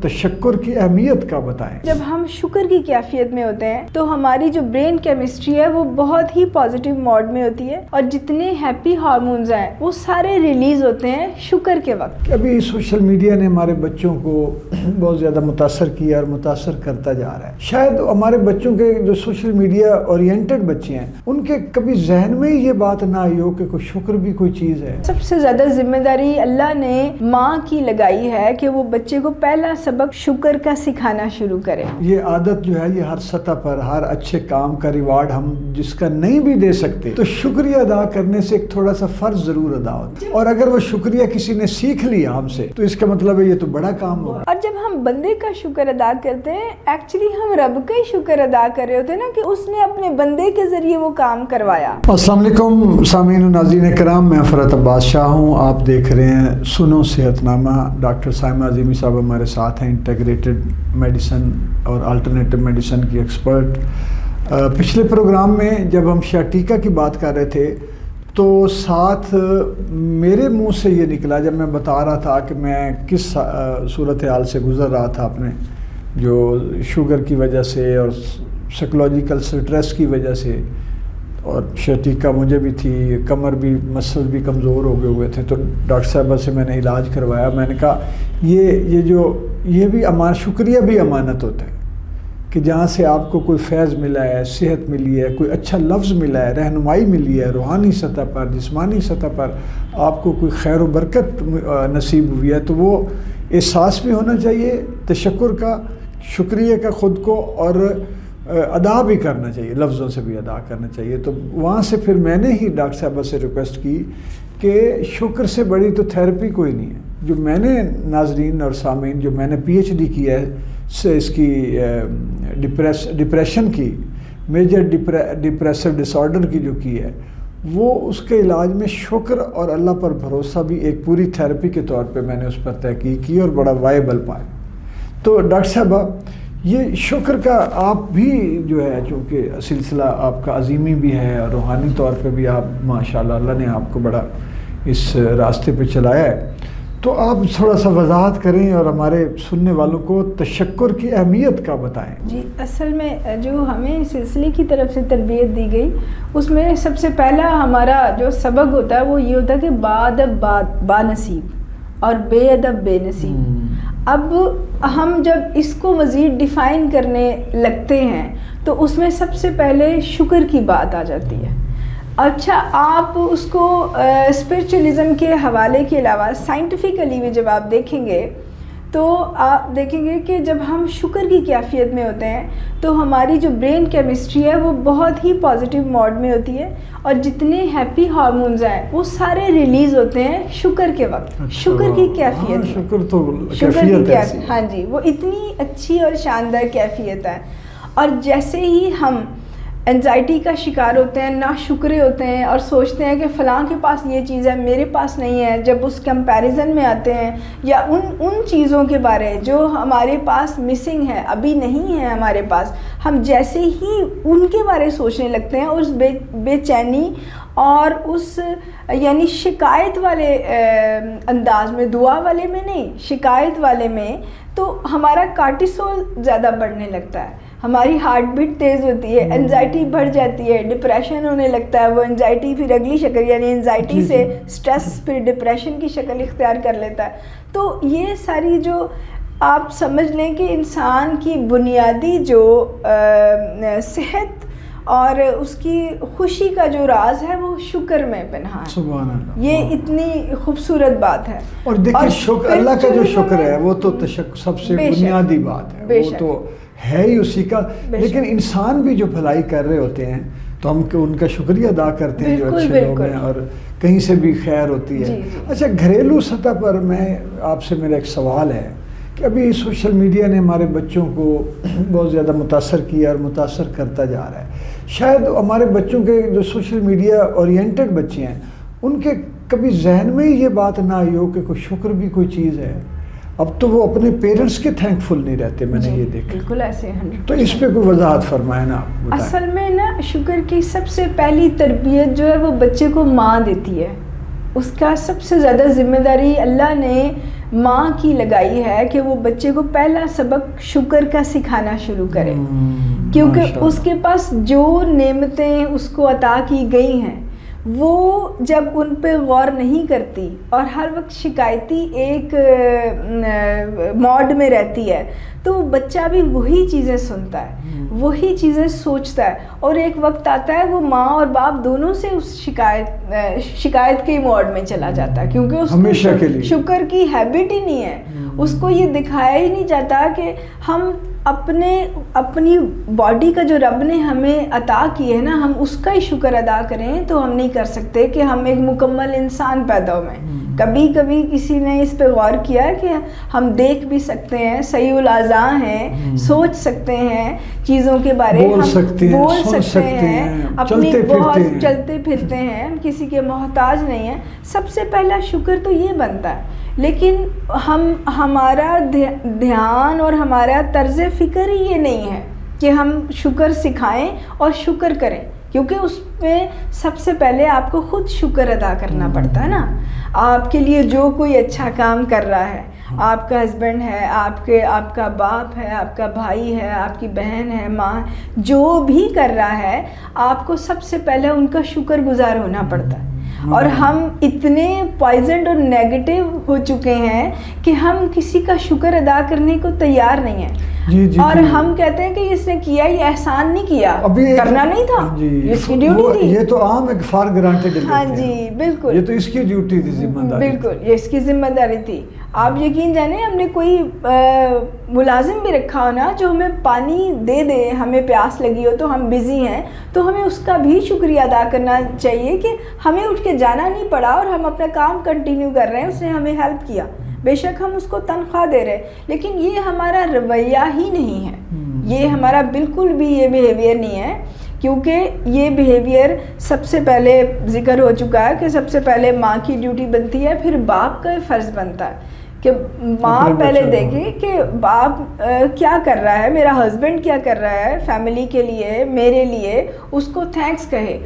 تشکر کی اہمیت کا بتائیں۔ جب ہم شکر کی کیفیت میں ہوتے ہیں تو ہماری جو برین کیمسٹری ہے وہ بہت ہی پازیٹیو موڈ میں ہوتی ہے، اور جتنے ہیپی ہارمونز ہیں وہ سارے ریلیز ہوتے ہیں شکر کے وقت۔ ابھی سوشل میڈیا نے ہمارے بچوں کو بہت زیادہ متاثر کیا اور متاثر کرتا جا رہا ہے۔ شاید ہمارے بچوں کے جو سوشل میڈیا اورینٹڈ بچے ہیں ان کے کبھی ذہن میں یہ بات نہ آئی ہو کہ کوئی شکر بھی کوئی چیز ہے۔ سب سے زیادہ ذمہ داری اللہ نے ماں کی لگائی ہے کہ وہ بچے کو پہلا سبق شکر کا سکھانا شروع کرے۔ یہ عادت جو ہے یہ ہر سطح پر ہر اچھے کام کا ریوارڈ ہم جس کا نہیں بھی دے سکتے تو شکریہ ادا کرنے سے ایک تھوڑا سا فرض ضرور ادا ہوتا ہے، اور اگر وہ شکریہ کسی نے سیکھ لیا ہم سے تو اس کا مطلب ہے یہ تو بڑا کام ہوگا۔ اور جب ہم بندے کا شکر ادا کرتے ہیں ایکچولی ہم رب کا ہی شکر ادا کر رہے ہوتے ہیں نا کہ اس نے اپنے بندے کے ذریعے وہ کام کروایا۔ السلام علیکم سامعین و ناظرین کرام، میں فرحت عباس شاہ ہوں، آپ دیکھ رہے ہیں سنو صحت نامہ۔ ڈاکٹر سائمہ عظیمی صاحب ہمارے ساتھ ہیں، انٹیگریٹڈ میڈیسن اور الٹرنیٹو میڈیسن کی ایکسپرٹ۔ پچھلے پروگرام میں جب ہم شیاٹیکا کی بات کر رہے تھے تو ساتھ میرے منہ سے یہ نکلا جب میں بتا رہا تھا کہ میں کس صورتحال سے گزر رہا تھا اپنے جو شوگر کی وجہ سے اور سائیکولوجیکل سٹریس کی وجہ سے، اور شیاٹیکا مجھے بھی تھی، کمر بھی مسل بھی کمزور ہو گئے ہوئے تھے، تو ڈاکٹر صاحبہ سے میں نے علاج کروایا۔ میں نے کہا یہ بھی شکریہ بھی امانت ہوتا ہے کہ جہاں سے آپ کو کوئی فیض ملا ہے، صحت ملی ہے، کوئی اچھا لفظ ملا ہے، رہنمائی ملی ہے، روحانی سطح پر جسمانی سطح پر آپ کو کوئی خیر و برکت نصیب ہوئی ہے، تو وہ احساس بھی ہونا چاہیے تشکر کا، شکریہ کا خود کو، اور ادا بھی کرنا چاہیے، لفظوں سے بھی ادا کرنا چاہیے۔ تو وہاں سے پھر میں نے ہی ڈاکٹر صاحبہ سے ریکویسٹ کی کہ شکر سے بڑی تو تھیراپی کوئی نہیں ہے۔ جو میں نے ناظرین اور سامعین جو میں نے پی ایچ ڈی کی ہے اس کی ڈپریشن کی، میجر ڈپریسو ڈس آرڈر کی جو کی ہے، وہ اس کے علاج میں شکر اور اللہ پر بھروسہ بھی ایک پوری تھیراپی کے طور پہ میں نے اس پر تحقیق کی اور بڑا وائبل پایا۔ تو ڈاکٹر صاحبہ یہ شکر کا آپ بھی جو ہے چونکہ سلسلہ آپ کا عظیمی بھی ہے اور روحانی طور پہ بھی آپ ماشاءاللہ اللہ نے آپ کو بڑا اس راستے پہ چلایا ہے، تو آپ تھوڑا سا وضاحت کریں اور ہمارے سننے والوں کو تشکر کی اہمیت کا بتائیں۔ جی، اصل میں جو ہمیں سلسلے کی طرف سے تربیت دی گئی اس میں سب سے پہلا ہمارا جو سبق ہوتا ہے وہ یہ ہوتا ہے کہ بادب با نصیب اور بے ادب بے نصیب۔ اب ہم جب اس کو مزید ڈیفائن کرنے لگتے ہیں تو اس میں سب سے پہلے شکر کی بات آ جاتی ہے۔ اچھا، آپ اس کو اسپرچولیزم کے حوالے کے علاوہ سائنٹیفکلی بھی جب آپ دیکھیں گے تو آپ دیکھیں گے کہ جب ہم شکر کی کیفیت میں ہوتے ہیں تو ہماری جو برین کیمسٹری ہے وہ بہت ہی پازیٹیو موڈ میں ہوتی ہے، اور جتنے ہیپی ہارمونز ہیں وہ سارے ریلیز ہوتے ہیں شکر کے وقت۔ شکر کی کیفیت، شکر تو شکر کی کیفیت، ہاں جی، وہ اتنی اچھی اور شاندار کیفیت ہے۔ اور جیسے ہی ہم انزائٹی کا شکار ہوتے ہیں، ناشکرے ہوتے ہیں اور سوچتے ہیں کہ فلاں کے پاس یہ چیز ہے میرے پاس نہیں ہے، جب اس کمپیریزن میں آتے ہیں یا ان چیزوں کے بارے جو ہمارے پاس مسنگ ہے، ابھی نہیں ہے ہمارے پاس، ہم جیسے ہی ان کے بارے سوچنے لگتے ہیں اس بے چینی اور اس یعنی شکایت والے انداز میں، دعا والے میں نہیں، شکایت والے میں، تو ہمارا کارٹیسول زیادہ بڑھنے لگتا ہے، ہماری ہارٹ بیٹ تیز ہوتی ہے، انزائٹی بڑھ جاتی ہے، ڈپریشن ہونے لگتا ہے، وہ انزائٹی پھر اگلی شکل یعنی انزائٹی سے سٹریس پھر ڈپریشن کی شکل اختیار کر لیتا ہے۔ تو یہ ساری جو آپ سمجھ لیں کہ انسان کی بنیادی جو صحت اور اس کی خوشی کا جو راز ہے وہ شکر میں پنہا ہے۔ سبحان اللہ، یہ اتنی خوبصورت بات ہے۔ اور دیکھیں شکر اللہ کا جو شکر ہے وہ تو سب سے بنیادی بات ہے، وہ تو ہے ہی اسی کا، لیکن انسان بھی جو بھلائی کر رہے ہوتے ہیں تو ہم ان کا شکریہ ادا کرتے ہیں جو اچھے لوگ ہیں اور کہیں سے بھی خیر ہوتی ہے۔ اچھا، گھریلو سطح پر میں آپ سے میرا ایک سوال ہے کہ ابھی سوشل میڈیا نے ہمارے بچوں کو بہت زیادہ متاثر کیا اور متاثر کرتا جا رہا ہے۔ شاید ہمارے بچوں کے جو سوشل میڈیا اورینٹڈ بچے ہیں ان کے کبھی ذہن میں ہی یہ بات نہ آئی ہو کہ کوئی شکر بھی کوئی چیز ہے، اب تو وہ اپنے پیرنٹس کے تھینکفل نہیں رہتے، میں نے یہ دیکھا۔ بالکل ایسے 100%۔ تو اس پہ کوئی وضاحت فرمائیں نا آپ۔ اصل میں نا شکر کی سب سے پہلی تربیت جو ہے وہ بچے کو ماں دیتی ہے، اس کا سب سے زیادہ ذمہ داری اللہ نے ماں کی لگائی ہے کہ وہ بچے کو پہلا سبق شکر کا سکھانا شروع کرے، کیونکہ اس کے پاس جو نعمتیں اس کو عطا کی گئی ہیں وہ جب ان پہ غور نہیں کرتی اور ہر وقت شکایتی ایک موڈ میں رہتی ہے تو وہ بچہ بھی وہی چیزیں سنتا ہے، وہی چیزیں سوچتا ہے، اور ایک وقت آتا ہے وہ ماں اور باپ دونوں سے اس شکایت کے موڈ میں چلا جاتا ہے، کیونکہ اس کو شکر کی ہیبٹ ہی نہیں ہے، اس کو یہ دکھایا ہی نہیں جاتا کہ ہم اپنی باڈی کا جو رب نے ہمیں عطا کی ہے نا، ہم اس کا ہی شکر ادا کریں تو ہم نہیں کر سکتے کہ ہم ایک مکمل انسان پیدا ہوئے۔ کبھی کبھی کسی نے اس پہ غور کیا کہ ہم دیکھ بھی سکتے ہیں، صحیح الاذاں ہیں، سوچ سکتے ہیں چیزوں کے بارے، بول سکتے ہیں، اپنی بہت چلتے پھرتے ہیں، ہم کسی کے محتاج نہیں ہیں۔ سب سے پہلا شکر تو یہ بنتا ہے، لیکن ہمارا دھیان اور ہمارا طرز فکر ہی یہ نہیں ہے کہ ہم شکر سکھائیں اور شکر کریں، کیونکہ اس میں سب سے پہلے آپ کو خود شکر ادا کرنا پڑتا ہے نا۔ آپ کے لیے جو کوئی اچھا کام کر رہا ہے، آپ کا ہسبینڈ ہے، آپ کا باپ ہے، آپ کا بھائی ہے، آپ کی بہن ہے، ماں، جو بھی کر رہا ہے آپ کو سب سے پہلے ان کا شکر گزار ہونا پڑتا ہے۔ اور ہم اتنے پوائزنڈ اور نیگیٹو ہو چکے ہیں کہ ہم کسی کا شکر ادا کرنے کو تیار نہیں ہیں، اور ہم کہتے ہیں کہ اس نے کیا، یہ احسان نہیں کیا، کرنا نہیں تھا، اس کی ڈیوٹی تھی۔ یہ تو عام ایک فار گرانٹیڈ، ہاں جی بالکل، یہ تو اس کی ڈیوٹی تھی، ذمہ داری، بالکل یہ اس کی ذمہ داری تھی۔ آپ یقین جانیں ہم نے کوئی ملازم بھی رکھا ہو نا جو ہمیں پانی دے دے، ہمیں پیاس لگی ہو تو ہم بزی ہیں تو ہمیں اس کا بھی شکریہ ادا کرنا چاہیے کہ ہمیں اٹھ کے جانا نہیں پڑا اور ہم اپنا کام کنٹینیو کر رہے ہیں، اس نے ہمیں ہیلپ کیا، بے شک ہم اس کو تنخواہ دے رہے، لیکن یہ ہمارا رویہ ہی نہیں ہے، یہ ہمارا بالکل بھی یہ بیہیویئر نہیں ہے، کیونکہ یہ بیہیویئر سب سے پہلے ذکر ہو چکا ہے کہ سب سے پہلے ماں کی ڈیوٹی بنتی ہے، پھر باپ کا فرض بنتا ہے کہ ماں پہلے دیکھے کہ باپ کیا کر رہا ہے، میرا ہسبینڈ کیا کر رہا ہے فیملی کے لیے، میرے لیے، اس کو تھینکس کہے،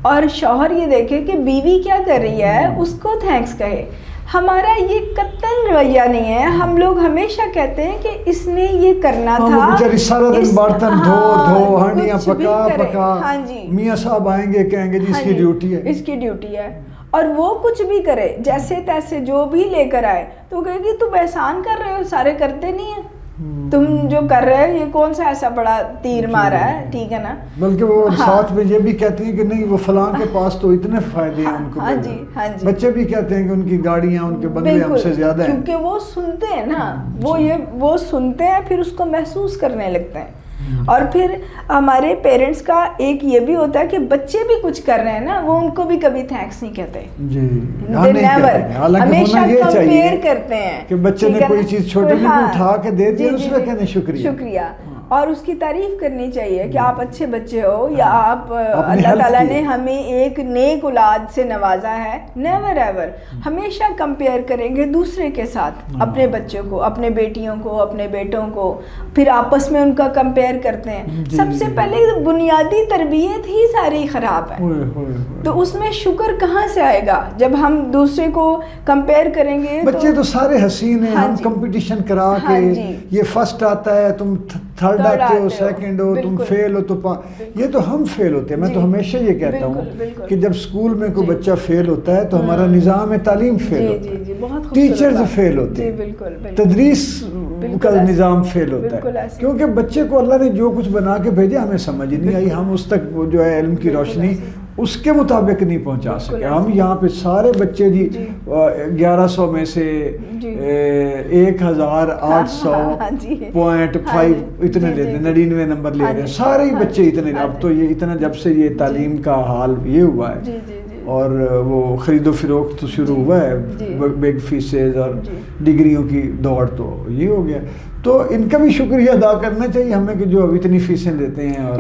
اور شوہر یہ دیکھے کہ بیوی کیا کر رہی ہے، اس کو تھینکس کہے۔ ہمارا یہ قطعاً رویہ نہیں ہے، ہم لوگ ہمیشہ کہتے ہیں کہ اس نے یہ کرنا تھا، بیچاری سارا دن برتن دھو ہانڈیاں پکا، میاں صاحب آئیں گے کہیں گے جی اس کی ڈیوٹی ہے، اس کی ڈیوٹی ہے، اور وہ کچھ بھی کرے، جیسے تیسے جو بھی لے کر آئے تو وہ کہے گی تم احسان کر رہے ہو، سارے کرتے نہیں ہیں، تم جو کر رہے ہو یہ کون سا ایسا بڑا تیر مارا ہے، ٹھیک ہے نا۔ بلکہ وہ ساتھ میں یہ بھی کہتی ہیں کہ نہیں وہ فلاں کے پاس تو اتنے فائدے ہیں ان کو، ہاں جی ہاں جی، بچے بھی کہتے ہیں کہ ان کی گاڑیاں، ان کے بنگلے ہم سے زیادہ ہیں، کیونکہ وہ سنتے ہیں نا، وہ سنتے ہیں، پھر اس کو محسوس کرنے لگتے ہیں۔ اور پھر ہمارے پیرنٹس کا ایک یہ بھی ہوتا ہے کہ بچے بھی کچھ کر رہے ہیں نا، وہ ان کو بھی کبھی تھینکس نہیں کہتے، ہمیشہ کمپیئر کرتے ہیں کہ بچے نے کوئی چیز چھوٹے کو اٹھا کے دے دی، اس میں کہنے شکریہ، اور اس کی تعریف کرنی چاہیے کہ آپ اچھے بچے ہو، یا آپ اللہ تعالیٰ نے ہمیں ایک نیک اولاد سے نوازا ہے۔ نیور ایور ہمیشہ کمپیئر کریں گے دوسرے کے ساتھ، اپنے بچوں کو، اپنے بیٹیوں کو، اپنے بیٹوں کو، پھر آپس میں ان کا کمپیئر کرتے ہیں۔ سب سے پہلے بنیادی تربیت ہی ساری خراب ہے، تو اس میں شکر کہاں سے آئے گا جب ہم دوسرے کو کمپیئر کریں گے؟ بچے تو سارے حسین ہیں، ہم کمپٹیشن کرا کے یہ فرسٹ آتا ہے، تم تھرڈ آتے ہو، سیکنڈ ہو، تم فیل ہو، تو یہ تو ہم فیل ہوتے ہیں۔ میں تو ہمیشہ یہ کہتا ہوں کہ جب اسکول میں کوئی بچہ فیل ہوتا ہے تو ہمارا نظام تعلیم فیل ہوتا ہے، ٹیچرز فیل ہوتے ہیں، تدریس کا نظام فیل ہوتا ہے، کیونکہ بچے کو اللہ نے جو کچھ بنا کے بھیجا ہمیں سمجھ نہیں آئی، ہم اس تک وہ جو ہے علم کی روشنی اس کے مطابق نہیں پہنچا سکے۔ ہم یہاں پہ سارے بچے جی 1100 میں سے 1800.5 اتنے لیتے ہیں، 99 نمبر لے رہے ہیں سارے ہی بچے اتنے۔ اب تو یہ اتنا جب سے یہ تعلیم کا حال یہ ہوا ہے اور وہ خرید و فروخت تو شروع ہوا ہے، بگ فیسز اور ڈگریوں کی دوڑ تو یہ ہو گیا، تو ان کا بھی شکریہ ادا کرنا چاہیے ہمیں کہ جو اب اتنی فیسیں دیتے ہیں۔ اور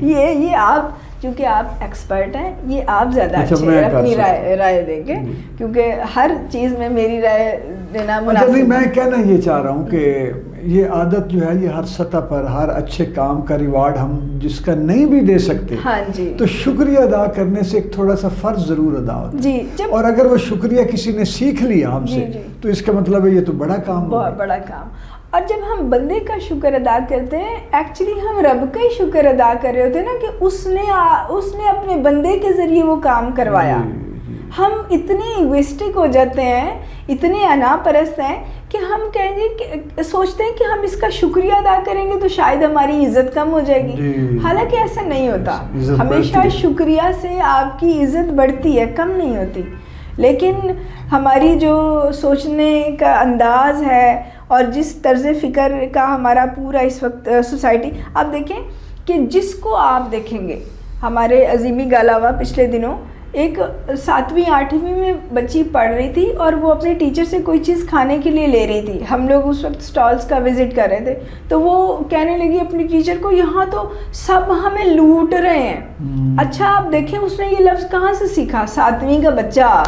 یہ آپ چونکہ آپ ایکسپرٹ ہیں، یہ آپ زیادہ اچھے اپنی رائے دیں گے، کیونکہ ہر چیز میں میری رائے دینا مناسب۔ میں کہنا یہ چاہ رہا ہوں کہ یہ عادت جو ہے یہ ہر سطح پر ہر اچھے کام کا ریوارڈ ہم جس کا نہیں بھی دے سکتے ہاں جی تو شکریہ ادا کرنے سے ایک تھوڑا سا فرض ضرور ادا ہوتا ہے جی. اور اگر وہ شکریہ کسی نے سیکھ لیا ہم سے تو اس کا مطلب ہے یہ تو بڑا کام ہے, بہت بڑا کام. اور جب ہم بندے کا شکر ادا کرتے ہیں ایکچولی ہم رب کا ہی شکر ادا کر رہے ہوتے ہیں نا کہ اس نے اپنے بندے کے ذریعے وہ کام کروایا. ہم اتنے ایگوسٹک ہو جاتے ہیں, اتنے انا پرست ہیں کہ ہم کہیں گے کہ سوچتے ہیں کہ ہم اس کا شکریہ ادا کریں گے تو شاید ہماری عزت کم ہو جائے گی. حالانکہ ایسا نہیں ہوتا, ہمیشہ شکریہ سے آپ کی عزت بڑھتی ہے, کم نہیں ہوتی. لیکن ہماری جو سوچنے کا انداز ہے اور جس طرز فکر کا ہمارا پورا اس وقت سوسائٹی, آپ دیکھیں کہ جس کو آپ دیکھیں گے, ہمارے عظیمی گالاوا پچھلے دنوں ایک 7ویں 8ویں میں بچی پڑھ رہی تھی اور وہ اپنے ٹیچر سے کوئی چیز کھانے کے لیے لے رہی تھی. ہم لوگ اس وقت سٹالز کا وزٹ کر رہے تھے تو وہ کہنے لگی اپنی ٹیچر کو یہاں تو سب ہمیں لوٹ رہے ہیں. اچھا آپ دیکھیں اس نے یہ لفظ کہاں سے سیکھا, 7ویں کا بچہ,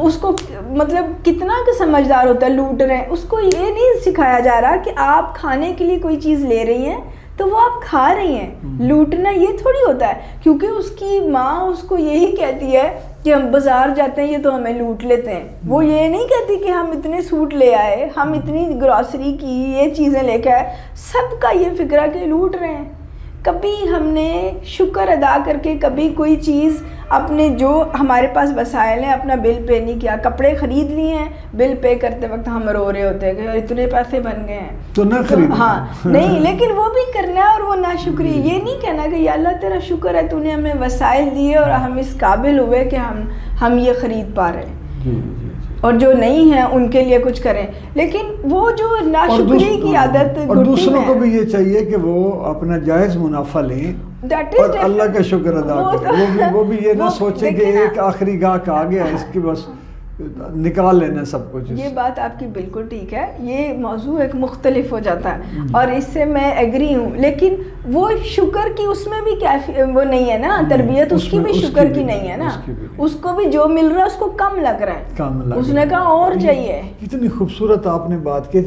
اس کو مطلب کتنا کہ سمجھدار ہوتا ہے, لوٹ رہے ہیں. اس کو یہ نہیں سکھایا جا رہا کہ آپ کھانے کے لیے کوئی چیز لے رہی ہیں تو وہ آپ کھا رہی ہیں. لوٹنا یہ تھوڑی ہوتا ہے, کیونکہ اس کی ماں اس کو یہی کہتی ہے کہ ہم بازار جاتے ہیں یہ تو ہمیں لوٹ لیتے ہیں. وہ یہ نہیں کہتی کہ ہم اتنے سوٹ لے آئے, ہم اتنی گروسری کی, یہ چیزیں لے کے آئے. سب کا یہ فکر ہے کہ لوٹ رہے ہیں. کبھی ہم نے شکر ادا کر کے کبھی کوئی چیز اپنے جو ہمارے پاس وسائل ہیں اپنا بل پے نہیں کیا. کپڑے خرید لیے ہیں, بل پے کرتے وقت ہم رو رہے ہوتے ہیں کہ اتنے پیسے بن گئے ہیں تو نہ خرید. ہاں نہیں, لیکن وہ بھی کرنا ہے اور وہ ناشکری. یہ نہیں کہنا کہ یا اللہ تیرا شکر ہے تو نے ہمیں وسائل دیے اور ہم اس قابل ہوئے کہ ہم یہ خرید پا رہے ہیں, اور جو نہیں ہیں ان کے لیے کچھ کریں. لیکن وہ جو ناشکری کی عادت, اور دوسروں کو بھی یہ چاہیے کہ وہ اپنا جائز منافع لیں اور اللہ کا شکر ادا کریں. وہ بھی یہ نہ سوچیں کہ ایک آخری گاہک آ گیا اس کی بس نکال لینا سب کچھ. یہ بات آپ کی بالکل ٹھیک ہے, یہ موضوع ایک مختلف ہو جاتا ہے اور اس سے میں ایگری ہوں. لیکن وہ شکر کی اس میں بھی وہ نہیں ہے نا, تربیت اس کی بھی شکر کی نہیں ہے نا. اس کو بھی جو مل رہا ہے اس کو کم لگ رہا ہے, اس نے کہا اور چاہیے. کتنی خوبصورت آپ نے بات کی.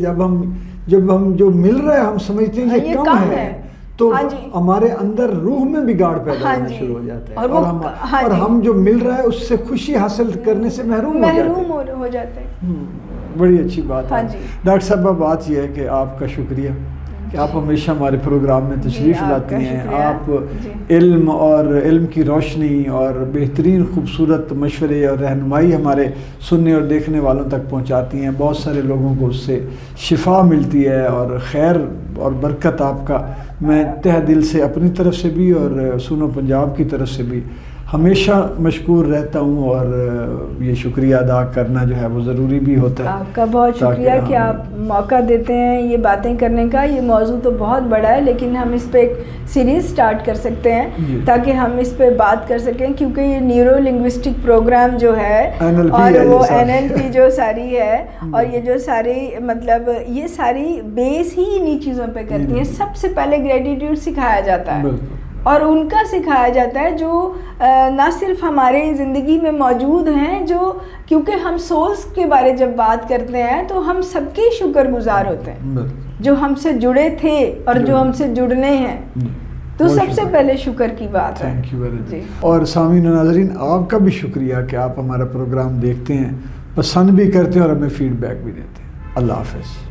جب ہم جو مل رہا ہے ہم سمجھتے ہیں یہ کم ہے تو ہمارے اندر روح میں بگاڑ پیدا ہونا شروع ہو جاتا ہے اور ہم جو مل رہا ہے اس سے خوشی حاصل کرنے سے محروم ہو جاتے ہیں. بڑی اچھی بات ہے. ڈاکٹر صاحبہ بات یہ ہے کہ آپ کا شکریہ کہ آپ ہمیشہ ہمارے پروگرام میں تشریف لاتی ہیں. آپ علم اور علم کی روشنی اور بہترین خوبصورت مشورے اور رہنمائی ہمارے سننے اور دیکھنے والوں تک پہنچاتی ہیں. بہت سارے لوگوں کو اس سے شفا ملتی ہے اور خیر اور برکت آپ کا. میں تہ دل سے اپنی طرف سے بھی اور سنو پنجاب کی طرف سے بھی ہمیشہ مشکور رہتا ہوں, اور یہ شکریہ ادا کرنا جو ہے وہ ضروری بھی ہوتا ہے. آپ کا بہت شکریہ کہ آپ موقع دیتے ہیں یہ باتیں کرنے کا. یہ موضوع تو بہت بڑا ہے لیکن ہم اس پہ ایک سیریز سٹارٹ کر سکتے ہیں تاکہ ہم اس پہ بات کر سکیں, کیونکہ یہ نیورو لنگوسٹک پروگرام جو ہے اور وہ NLP جو ساری ہے اور یہ جو ساری مطلب یہ ساری بیس ہی انہی چیزوں پہ کرتی ہے. سب سے پہلے گریٹیٹیوڈ سکھایا جاتا ہے اور ان کا سکھایا جاتا ہے جو نہ صرف ہمارے زندگی میں موجود ہیں, جو کیونکہ ہم سولز کے بارے جب بات کرتے ہیں تو ہم سب کے شکر گزار ہوتے ہیں جو ہم سے جڑے تھے اور جو ہم سے جڑنے ہیں. تو سب سے پہلے شکر کی بات ہے. جی. اور سامعین و ناظرین آپ کا بھی شکریہ کہ آپ ہمارا پروگرام دیکھتے ہیں, پسند بھی کرتے ہیں اور ہمیں فیڈ بیک بھی دیتے ہیں. اللہ حافظ.